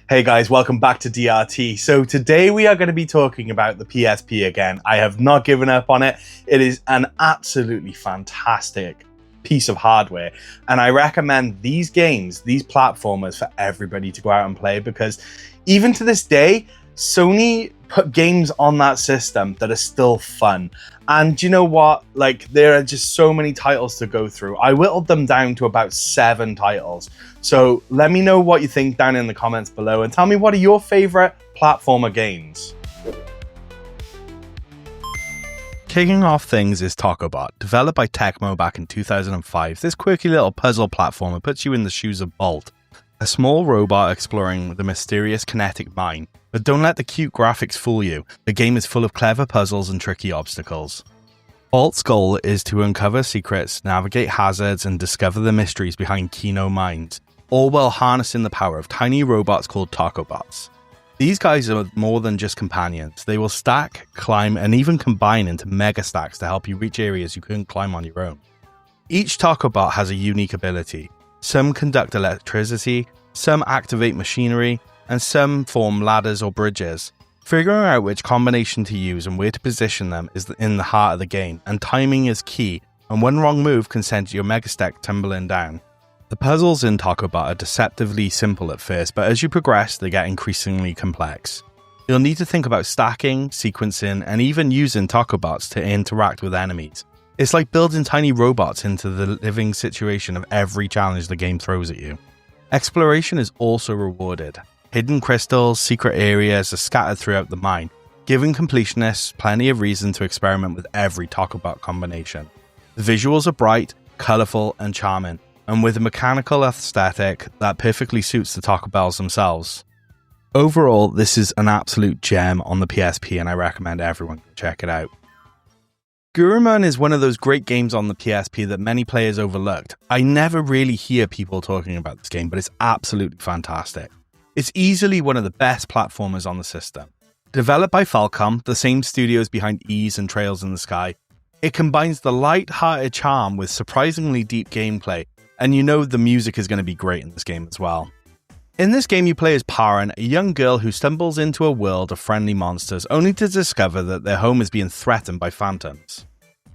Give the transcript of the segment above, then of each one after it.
Hey guys, welcome back to DRT. So today we are going to be talking about the PSP again. I have not given up on it. It is an absolutely fantastic piece of hardware. And I recommend these games, these platformers, for everybody to go out and play, because even to this day, Sony put games on that system that are still fun. And you know what? Like, there are just so many titles to go through. I whittled them down to about 7 titles. So let me know what you think down in the comments below, and tell me, what are your favorite platformer games? Kicking off things is Tokobot. Developed by Tecmo back in 2005, this quirky little puzzle platformer puts you in the shoes of Bolt, a small robot exploring the mysterious kinetic mine. But don't let the cute graphics fool you. The game is full of clever puzzles and tricky obstacles. Bolt's goal is to uncover secrets, navigate hazards, and discover the mysteries behind Kino mines, all while harnessing the power of tiny robots called Tokobots. These guys are more than just companions. They will stack, climb, and even combine into mega stacks to help you reach areas you couldn't climb on your own. Each Tokobot has a unique ability. Some conduct electricity, some activate machinery, and some form ladders or bridges. Figuring out which combination to use and where to position them is in the heart of the game, and timing is key, and one wrong move can send your mega stack tumbling down. The puzzles in Tokobot are deceptively simple at first, but as you progress, they get increasingly complex. You'll need to think about stacking, sequencing, and even using Tokobots to interact with enemies. It's like building tiny robots into the living situation of every challenge the game throws at you. Exploration is also rewarded. Hidden crystals, secret areas are scattered throughout the mine, giving completionists plenty of reason to experiment with every Tokobot combination. The visuals are bright, colourful, and charming, and with a mechanical aesthetic that perfectly suits the Tokobots themselves. Overall, this is an absolute gem on the PSP, and I recommend everyone check it out. Gurumin is one of those great games on the PSP that many players overlooked. I never really hear people talking about this game, but it's absolutely fantastic. It's easily one of the best platformers on the system. Developed by Falcom, the same studios behind Ys and Trails in the Sky, it combines the light-hearted charm with surprisingly deep gameplay, and you know the music is going to be great in this game as well. In this game, you play as Paran, a young girl who stumbles into a world of friendly monsters, only to discover that their home is being threatened by phantoms.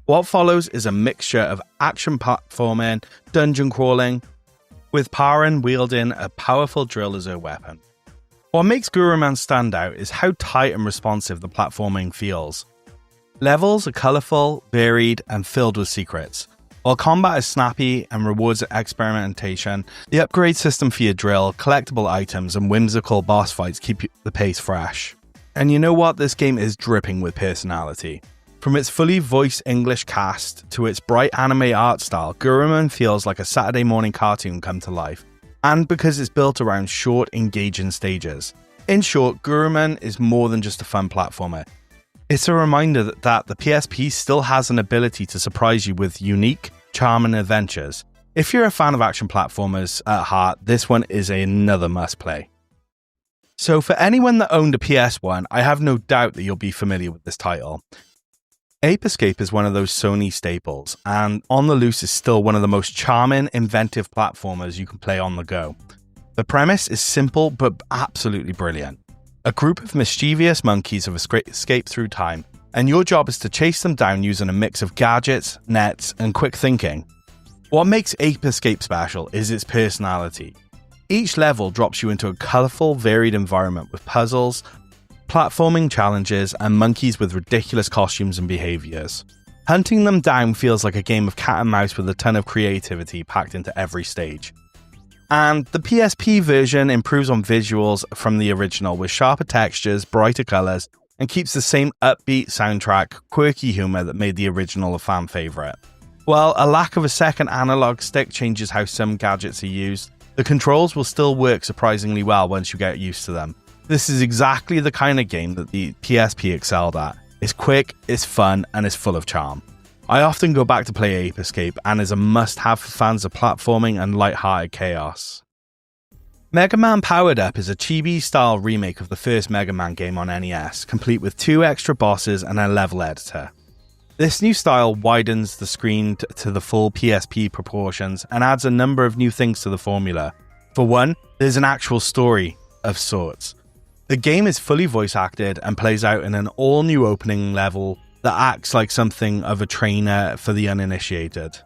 What follows is a mixture of action platforming, dungeon crawling, with Paran wielding a powerful drill as her weapon. What makes Gurumin stand out is how tight and responsive the platforming feels. Levels are colourful, varied, and filled with secrets. While combat is snappy and rewards experimentation, the upgrade system for your drill, collectible items, and whimsical boss fights keep the pace fresh. And you know what? This game is dripping with personality. From its fully voiced English cast to its bright anime art style, Gurumin feels like a Saturday morning cartoon come to life, and because it's built around short, engaging stages. In short, Gurumin is more than just a fun platformer. It's a reminder that the PSP still has an ability to surprise you with unique, charming adventures. If you're a fan of action platformers at heart, this one is another must-play. So for anyone that owned a PS1, I have no doubt that you'll be familiar with this title. Ape Escape is one of those Sony staples, and On the Loose is still one of the most charming, inventive platformers you can play on the go. The premise is simple but absolutely brilliant. A group of mischievous monkeys have escaped through time, and your job is to chase them down using a mix of gadgets, nets, and quick thinking. What makes Ape Escape special is its personality. Each level drops you into a colourful, varied environment with puzzles, platforming challenges, and monkeys with ridiculous costumes and behaviours. Hunting them down feels like a game of cat and mouse with a ton of creativity packed into every stage. And the PSP version improves on visuals from the original with sharper textures, brighter colours, and keeps the same upbeat soundtrack, quirky humour that made the original a fan favourite. While a lack of a second analog stick changes how some gadgets are used, the controls will still work surprisingly well once you get used to them. This is exactly the kind of game that the PSP excelled at. It's quick, it's fun, and it's full of charm. I often go back to play Ape Escape, and is a must-have for fans of platforming and light-hearted chaos. Megaman Powered Up is a chibi-style remake of the first Megaman game on NES, complete with 2 extra bosses and a level editor. This new style widens the screen to the full PSP proportions and adds a number of new things to the formula. For one, there's an actual story. of sorts. The game is fully voice acted and plays out in an all new opening level that acts like something of a trainer for the uninitiated.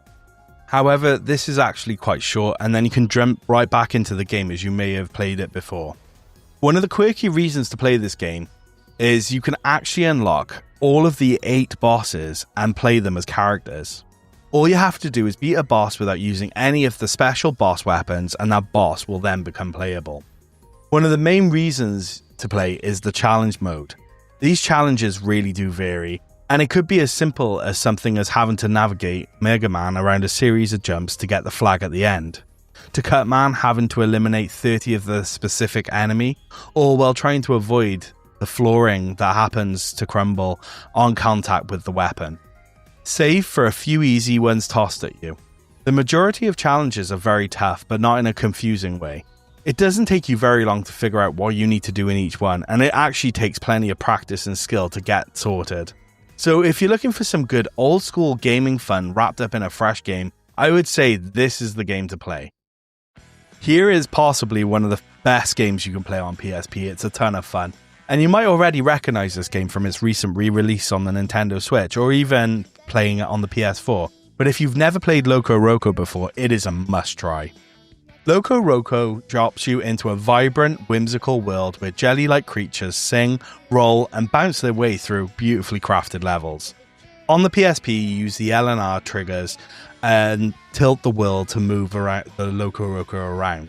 However, this is actually quite short, and then you can jump right back into the game as you may have played it before. One of the quirky reasons to play this game is you can actually unlock all of the 8 bosses and play them as characters. All you have to do is beat a boss without using any of the special boss weapons, and that boss will then become playable. One of the main reasons to play is the challenge mode. These challenges really do vary, and it could be as simple as something as having to navigate Megaman around a series of jumps to get the flag at the end, to Cutman having to eliminate 30 of the specific enemy, or while trying to avoid the flooring that happens to crumble on contact with the weapon. Save for a few easy ones tossed at you. The majority of challenges are very tough, but not in a confusing way. It doesn't take you very long to figure out what you need to do in each one, and it actually takes plenty of practice and skill to get sorted. So if you're looking for some good old school gaming fun wrapped up in a fresh game, I would say this is the game to play. Here is possibly one of the best games you can play on PSP. It's a ton of fun. And you might already recognize this game from its recent re-release on the Nintendo Switch, or even playing it on the PS4. But if you've never played Locoroco before, it is a must-try. Locoroco drops you into a vibrant, whimsical world where jelly-like creatures sing, roll, and bounce their way through beautifully crafted levels. On the PSP, you use the L and R triggers and tilt the world to move around the Locoroco around.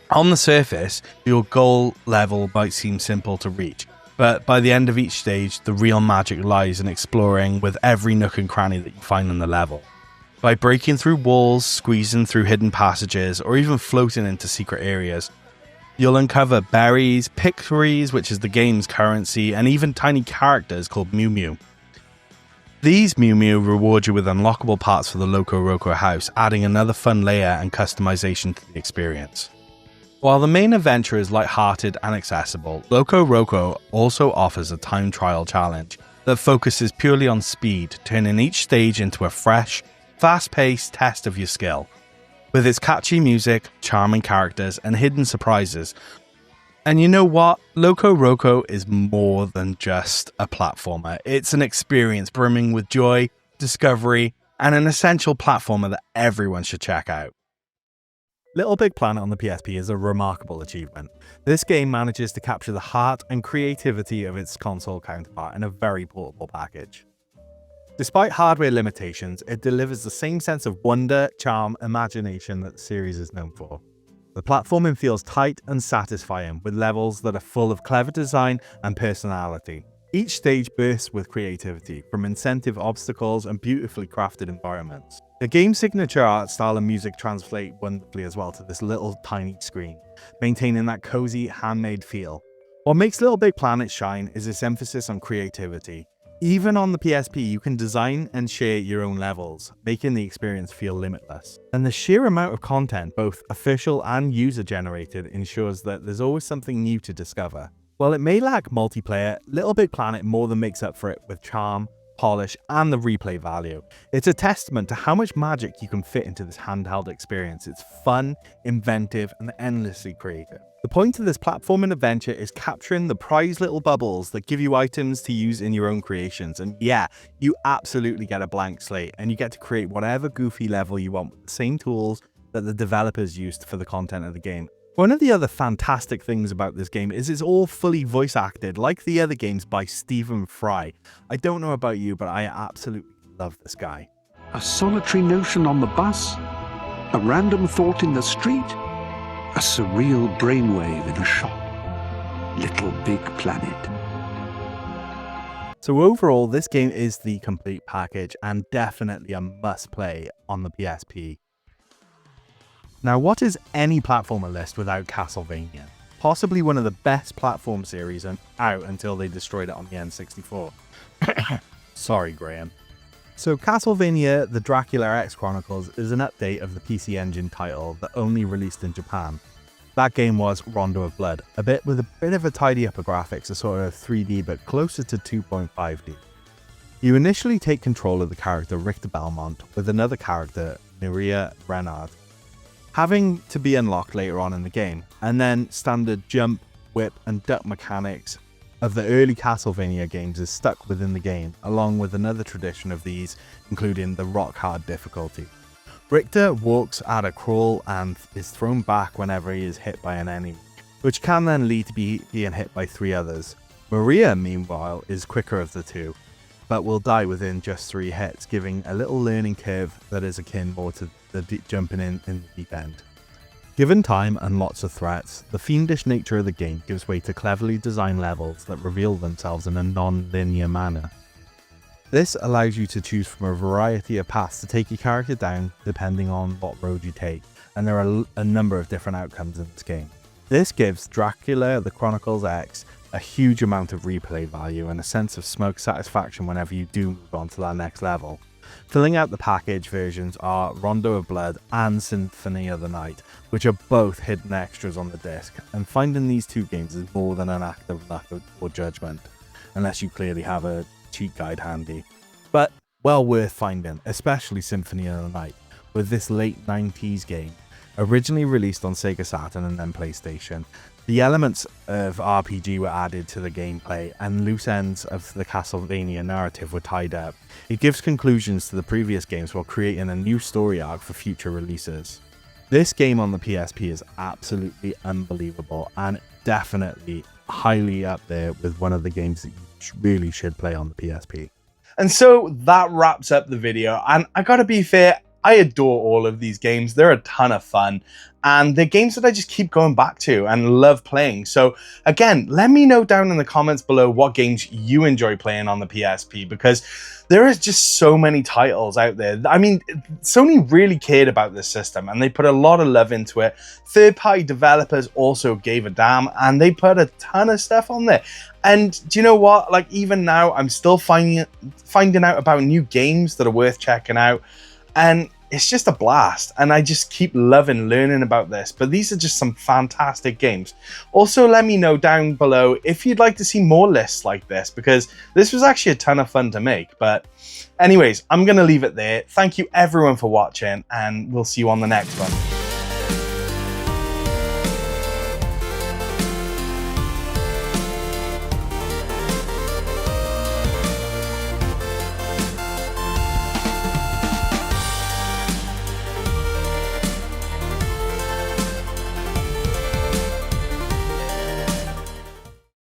On the surface, your goal level might seem simple to reach, but by the end of each stage, the real magic lies in exploring with every nook and cranny that you find in the level. By breaking through walls, squeezing through hidden passages, or even floating into secret areas, you'll uncover berries, pictories, which is the game's currency, and even tiny characters called Mew Mew. These Mew Mew reward you with unlockable parts for the Locoroco house, adding another fun layer and customization to the experience. While the main adventure is light-hearted and accessible, Locoroco also offers a time trial challenge that focuses purely on speed, turning each stage into a fresh, fast-paced test of your skill. With its catchy music, charming characters, and hidden surprises. And you know what? Locoroco is more than just a platformer. It's an experience brimming with joy, discovery, and an essential platformer that everyone should check out. Little Big Planet on the PSP is a remarkable achievement. This game manages to capture the heart and creativity of its console counterpart in a very portable package. Despite hardware limitations, it delivers the same sense of wonder, charm, imagination that the series is known for. The platforming feels tight and satisfying, with levels that are full of clever design and personality. Each stage bursts with creativity, from incentive obstacles and beautifully crafted environments. The game's signature art style and music translate wonderfully as well to this little tiny screen, maintaining that cozy, handmade feel. What makes Little Big Planet shine is its emphasis on creativity. Even on the PSP, you can design and share your own levels, making the experience feel limitless. And the sheer amount of content, both official and user-generated, ensures that there's always something new to discover. While it may lack multiplayer, Little Big Planet more than makes up for it with charm, polish, and the replay value. It's a testament to how much magic you can fit into this handheld experience. It's fun, inventive, and endlessly creative. The point of this platforming adventure is capturing the prized little bubbles that give you items to use in your own creations. And yeah, you absolutely get a blank slate, and you get to create whatever goofy level you want with the same tools that the developers used for the content of the game. One of the other fantastic things about this game is it's all fully voice acted, like the other games, by Stephen Fry. I don't know about you, but I absolutely love this guy. A solitary notion on the bus, a random thought in the street, a surreal brainwave in a shop. Little Big Planet. So overall, this game is the complete package and definitely a must-play on the PSP. Now, what is any platformer list without Castlevania? Possibly one of the best platform series out until they destroyed it on the N64. Sorry, Graham. So Castlevania The Dracula X Chronicles is an update of the PC Engine title that only released in Japan. That game was Rondo of Blood, with a bit of a tidy up of graphics, a sort of 3D but closer to 2.5D. You initially take control of the character Richter Belmont with another character, Maria Renard. having to be unlocked later on in the game, and then standard jump, whip and duck mechanics of the early Castlevania games is stuck within the game, along with another tradition of these, including the rock hard difficulty. Richter walks at a crawl and is thrown back whenever he is hit by an enemy, which can then lead to being hit by 3 others. Maria, meanwhile, is quicker of the two, but will die within just 3 hits, giving a little learning curve that is akin more to the jumping in the deep end. Given time and lots of threats, the fiendish nature of the game gives way to cleverly designed levels that reveal themselves in a non-linear manner. This allows you to choose from a variety of paths to take your character down depending on what road you take, and there are a number of different outcomes in this game. This gives Dracula the Chronicles X a huge amount of replay value and a sense of smoke satisfaction whenever you do move on to that next level. Filling out the package versions are Rondo of Blood and Symphony of the Night, which are both hidden extras on the disc, and finding these 2 games is more than an act of luck or judgment, unless you clearly have a cheat guide handy. But well worth finding, especially Symphony of the Night, with this late 90s game. Originally released on Sega Saturn and then PlayStation, the elements of RPG were added to the gameplay and loose ends of the Castlevania narrative were tied up. It gives conclusions to the previous games while creating a new story arc for future releases. This game on the PSP is absolutely unbelievable and definitely highly up there with one of the games that you really should play on the PSP. And so that wraps up the video, and I gotta be fair, I adore all of these games. They're a ton of fun, and they're games that I just keep going back to and love playing. So again, let me know down in the comments below what games you enjoy playing on the PSP, because there is just so many titles out there. I mean, Sony really cared about this system and they put a lot of love into it. Third-party developers also gave a damn and they put a ton of stuff on there. And do you know what? Like, even now, I'm still finding out about new games that are worth checking out. And it's just a blast, and I just keep loving learning about this. But these are just some fantastic games. Also, let me know down below if you'd like to see more lists like this, because this was actually a ton of fun to make. But anyways, I'm going to leave it there. Thank you everyone for watching, and we'll see you on the next one.